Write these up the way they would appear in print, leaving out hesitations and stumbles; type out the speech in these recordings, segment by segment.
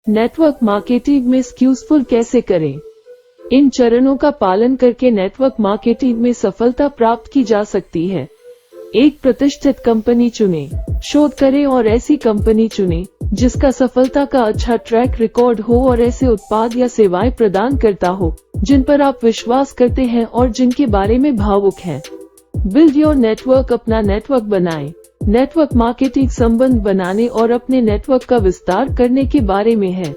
Network marketing में successful कैसे करें? इन चरणों का पालन करके नेटवर्क मार्केटिंग में सफलता प्राप्त की जा सकती है। एक प्रतिष्ठित कंपनी चुनें। शोध करें और ऐसी कंपनी चुनें जिसका सफलता का अच्छा ट्रैक रिकॉर्ड हो और ऐसे उत्पाद या सेवाएं प्रदान करता हो जिन पर आप विश्वास करते हैं और जिनके बारे में भावुक हैं। Build your network. अपना नेटवर्क बनाएं। नेटवर्क मार्केटिंग संबंध बनाने और अपने नेटवर्क का विस्तार करने के बारे में है।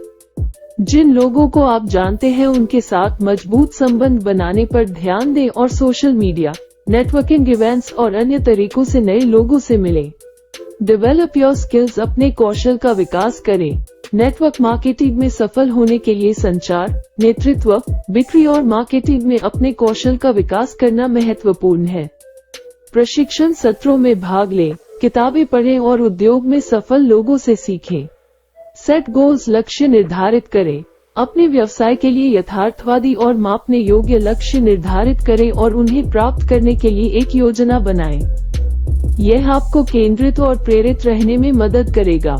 जिन लोगों को आप जानते हैं उनके साथ मजबूत संबंध बनाने पर ध्यान दें और सोशल मीडिया, नेटवर्किंग इवेंट्स और अन्य तरीकों से नए लोगों से मिलें। Develop your skills. अपने कौशल का विकास करें। नेटवर्क मार्केटिंग में सफल होने के लिए संचार, नेतृत्व, बिक्री और मार्केटिंग में अपने कौशल का विकास करना महत्वपूर्ण है। प्रशिक्षण सत्रों में भाग लें, किताबें पढ़ें और उद्योग में सफल लोगों से सीखें। Set goals. लक्ष्य निर्धारित करें। अपने व्यवसाय के लिए यथार्थवादी और मापने योग्य लक्ष्य निर्धारित करें और उन्हें प्राप्त करने के लिए एक योजना बनाएं। यह आपको केंद्रित और प्रेरित रहने में मदद करेगा।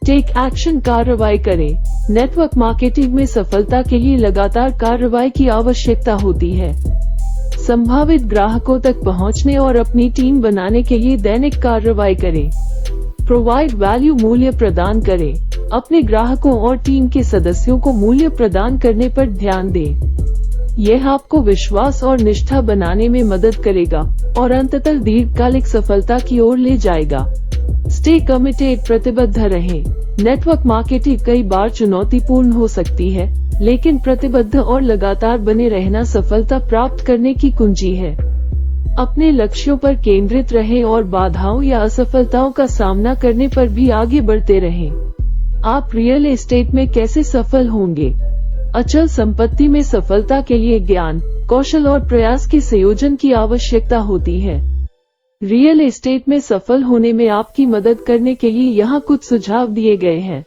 Take action. कार्रवाई करें। नेटवर्क मार्केटिंग में सफलता के लिए लगातार कार्रवाई की आवश्यकता होती है। संभावित ग्राहकों तक पहुंचने और अपनी टीम बनाने के लिए दैनिक कार्रवाई करें। Provide value. मूल्य प्रदान करें। अपने ग्राहकों और टीम के सदस्यों को मूल्य प्रदान करने पर ध्यान दें। यह आपको विश्वास और निष्ठा बनाने में मदद करेगा और अंततः दीर्घकालिक सफलता की ओर ले जाएगा। Stay committed. प्रतिबद्ध रहें। नेटवर्क मार्केटिंग कई बार चुनौतीपूर्ण हो सकती है, लेकिन प्रतिबद्ध और लगातार बने रहना सफलता प्राप्त करने की कुंजी है। अपने लक्ष्यों पर केंद्रित रहें और बाधाओं या असफलताओं का सामना करने पर भी आगे बढ़ते रहें। आप रियल एस्टेट में कैसे सफल होंगे? अचल संपत्ति में सफलता के लिए ज्ञान, कौशल और प्रयास के संयोजन की आवश्यकता होती है। रियल एस्टेट में सफल होने में आपकी मदद करने के लिए यहाँ कुछ सुझाव दिए गए हैं।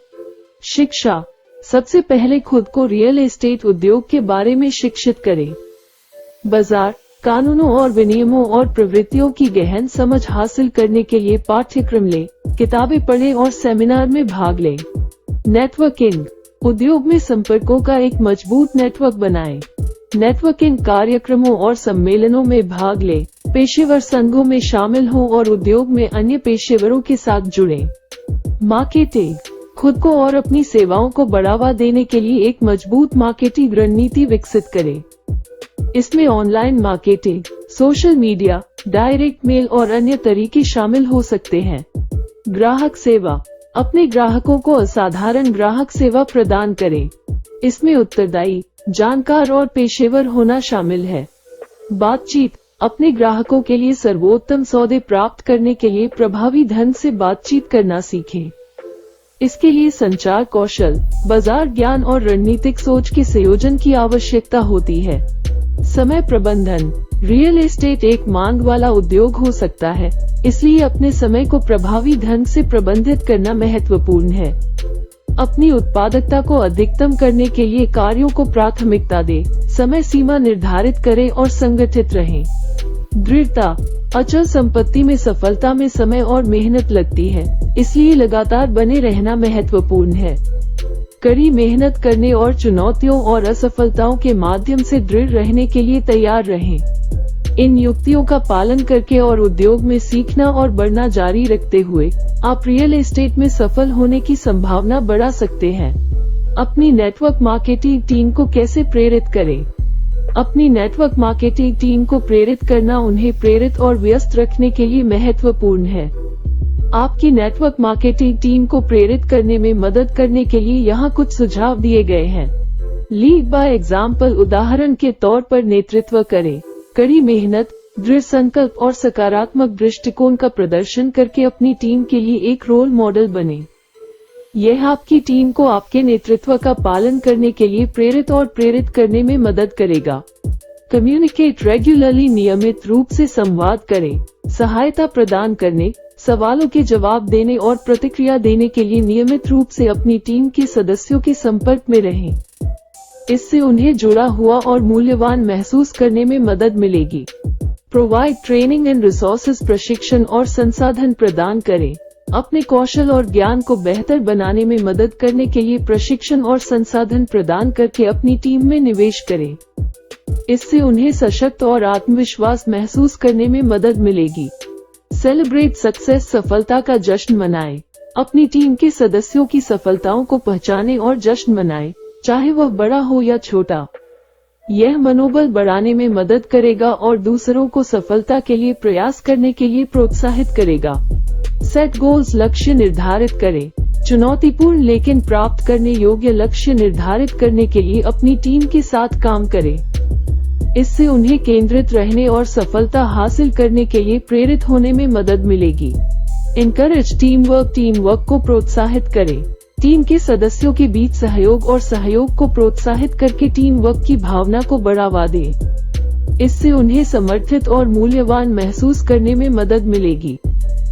शिक्षा। सबसे पहले खुद को रियल एस्टेट उद्योग के बारे में शिक्षित करें। बाजार, कानूनों और विनियमों और प्रवृत्तियों की गहन समझ हासिल करने के लिए पाठ्यक्रम लें, किताबें पढ़ें और सेमिनार में भाग लें। नेटवर्किंग। उद्योग में संपर्कों का एक मजबूत नेटवर्क बनाएं। नेटवर्किंग कार्यक्रमों और सम्मेलनों में भाग लें, पेशेवर संघों में शामिल हों और उद्योग में अन्य पेशेवरों के साथ जुड़ें। मार्केटिंग। खुद को और अपनी सेवाओं को बढ़ावा देने के लिए एक मजबूत मार्केटिंग रणनीति विकसित करें। इसमें online marketing, social media, direct mail और अन्य तरीके शामिल हो सकते हैं। ग्राहक सेवा। अपने ग्राहकों को असाधारण ग्राहक सेवा प्रदान करें। इसमें उत्तरदायी, जानकार और पेशेवर होना शामिल है। बातचीत। अपने ग्राहकों के लिए सर्वोत्तम सौदे प्राप्त करने के लिए प्रभावी ढंग से बातचीत करना सीखें। इसके लिए संचार कौशल, बाजार ज्ञान और रणनीतिक सोच के संयोजन की आवश्यकता होती है। समय प्रबंधन। रियल एस्टेट एक मांग वाला उद्योग हो सकता है, इसलिए अपने समय को प्रभावी ढंग से प्रबंधित करना महत्वपूर्ण है। अपनी उत्पादकता को अधिकतम करने के लिए कार्यों को प्राथमिकता दें, समय सीमा निर्धारित करें और संगठित रहें। दृढ़ता। अचल संपत्ति में सफलता में समय और मेहनत लगती है, इसलिए लगातार बने रहना महत्वपूर्ण है। कड़ी मेहनत करने और चुनौतियों और असफलताओं के माध्यम से दृढ़ रहने के लिए तैयार रहें। इन युक्तियों का पालन करके और उद्योग में सीखना और बढ़ना जारी रखते हुए आप रियल एस्टेट में सफल होने की संभावना बढ़ा सकते हैं। अपनी नेटवर्क मार्केटिंग टीम को कैसे प्रेरित करें? अपनी नेटवर्क मार्केटिंग टीम को प्रेरित करना उन्हें प्रेरित और व्यस्त रखने के लिए महत्वपूर्ण है। आपकी नेटवर्क मार्केटिंग टीम को प्रेरित करने में मदद करने के लिए यहाँ कुछ सुझाव दिए गए हैं। Lead by example. उदाहरण के तौर पर नेतृत्व करें। कड़ी मेहनत, दृढ़ संकल्प और सकारात्मक दृष्टिकोण का प्रदर्शन करके अपनी टीम के लिए एक रोल मॉडल बने। यह आपकी टीम को आपके नेतृत्व का पालन करने के लिए प्रेरित और प्रेरित करने में मदद करेगा। Communicate regularly. नियमित रूप से संवाद करें। सहायता प्रदान करने, सवालों के जवाब देने और प्रतिक्रिया देने के लिए नियमित रूप से अपनी टीम के सदस्यों के संपर्क में रहें। इससे उन्हें जुड़ा हुआ और मूल्यवान महसूस करने में मदद मिलेगी। Provide training and resources. प्रशिक्षण और संसाधन प्रदान करें। अपने कौशल और ज्ञान को बेहतर बनाने में मदद करने के लिए प्रशिक्षण और संसाधन प्रदान करके अपनी टीम में निवेश करें। इससे उन्हें सशक्त और आत्मविश्वास महसूस करने में मदद मिलेगी। सेलिब्रेट सक्सेस, सफलता का जश्न मनाएं। अपनी टीम के सदस्यों की सफलताओं को पहचानें और जश्न मनाएं, चाहे वह बड़ा हो या छोटा। यह मनोबल बढ़ाने में मदद करेगा और दूसरों को सफलता के लिए प्रयास करने के लिए प्रोत्साहित करेगा। सेट गोल्स, लक्ष्य निर्धारित करें। चुनौतीपूर्ण लेकिन प्राप्त करने योग्य लक्ष्य निर्धारित करने के लिए अपनी टीम के साथ काम करें। इससे उन्हें केंद्रित रहने और सफलता हासिल करने के लिए प्रेरित होने में मदद मिलेगी। एनकरेज टीम वर्क को प्रोत्साहित करें। टीम के सदस्यों के बीच सहयोग और सहयोग को प्रोत्साहित करके टीम वर्क की भावना को बढ़ावा दें। इससे उन्हें समर्थित और मूल्यवान महसूस करने में मदद मिलेगी।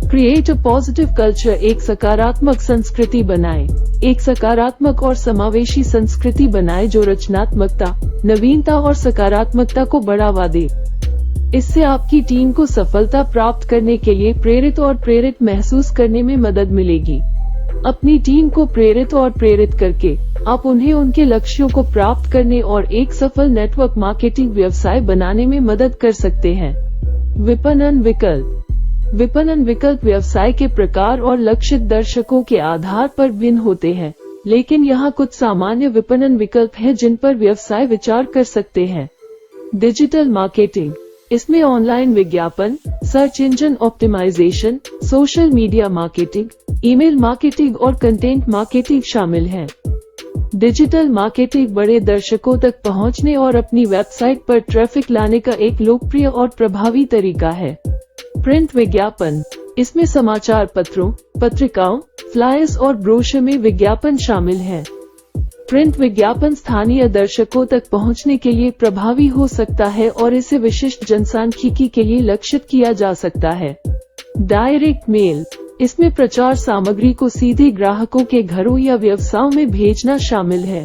क्रिएट अ पॉजिटिव कल्चर, एक सकारात्मक संस्कृति बनाएं। एक सकारात्मक और समावेशी संस्कृति बनाएं जो रचनात्मकता, नवीनता और सकारात्मकता को बढ़ावा दे। इससे आपकी टीम को सफलता प्राप्त करने के लिए प्रेरित महसूस करने में मदद मिलेगी। अपनी टीम को प्रेरित करके आप उन्हें उनके लक्ष्यों को प्राप्त करने और एक सफल नेटवर्क मार्केटिंग व्यवसाय बनाने में मदद कर सकते हैं। विपणन विकल्प व्यवसाय के प्रकार और लक्षित दर्शकों के आधार पर भिन्न होते हैं, लेकिन यहाँ कुछ सामान्य विपणन विकल्प हैं जिन पर व्यवसाय विचार कर सकते हैं। डिजिटल मार्केटिंग, इसमें ऑनलाइन विज्ञापन, search engine optimisation, social media marketing, email marketing और कंटेंट मार्केटिंग शामिल हैं। डिजिटल मार्केटिंग बड़े दर्शकों तक पहुंचने और अपनी वेबसाइट पर ट्रैफिक लाने का एक लोकप्रिय और प्रभावी तरीका है। प्रिंट विज्ञापन, इसमें समाचार पत्रों, पत्रिकाओं, फ्लायर्स और ब्रोशर में विज्ञापन शामिल हैं। प्रिंट विज्ञापन स्थानीय दर्शकों तक पहुंचने के लिए प्रभावी हो सकता है और इसे विशिष्ट जनसांख्यिकी के लिए लक्षित किया जा सकता है। डायरेक्ट मेल, इसमें प्रचार सामग्री को सीधे ग्राहकों के घरों या व्यवसायों में भेजना शामिल है।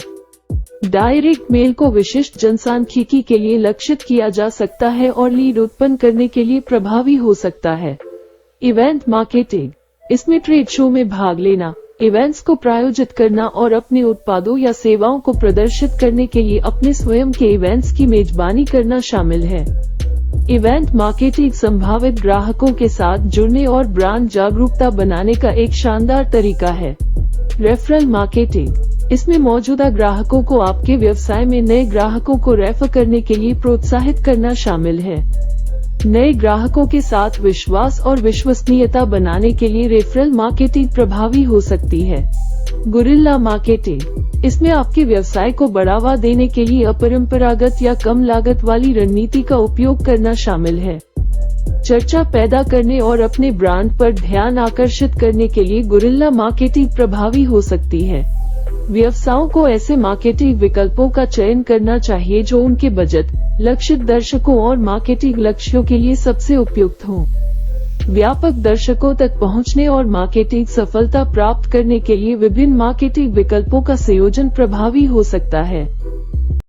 डायरेक्ट मेल को विशिष्ट जनसांख्यिकी के लिए लक्षित किया जा सकता है और लीड उत्पन्न करने के लिए प्रभावी हो सकता है। इवेंट मार्केटिंग, इसमें ट्रेड शो में भाग लेना, इवेंट्स को प्रायोजित करना और अपने उत्पादों या सेवाओं को प्रदर्शित करने के लिए अपने स्वयं के इवेंट्स की मेजबानी करना शामिल है। इवेंट मार्केटिंग संभावित ग्राहकों के साथ जुड़ने और ब्रांड जागरूकता बनाने का एक शानदार तरीका है। रेफरल मार्केटिंग, इसमें मौजूदा ग्राहकों को आपके व्यवसाय में नए ग्राहकों को रेफर करने के लिए प्रोत्साहित करना शामिल है। नए ग्राहकों के साथ विश्वास और विश्वसनीयता बनाने के लिए रेफरल मार्केटिंग प्रभावी हो सकती है। गुरिल्ला मार्केटिंग, इसमें आपके व्यवसाय को बढ़ावा देने के लिए अपरंपरागत या कम लागत वाली रणनीति का उपयोग करना शामिल है। चर्चा पैदा करने और अपने ब्रांड पर ध्यान आकर्षित करने के लिए गुरिल्ला मार्केटिंग प्रभावी हो सकती है। व्यवसायों को ऐसे मार्केटिंग विकल्पों का चयन करना चाहिए जो उनके बजट, लक्षित दर्शकों और मार्केटिंग लक्ष्यों के लिए सबसे उपयुक्त हों। व्यापक दर्शकों तक पहुंचने और मार्केटिंग सफलता प्राप्त करने के लिए विभिन्न मार्केटिंग विकल्पों का संयोजन प्रभावी हो सकता है।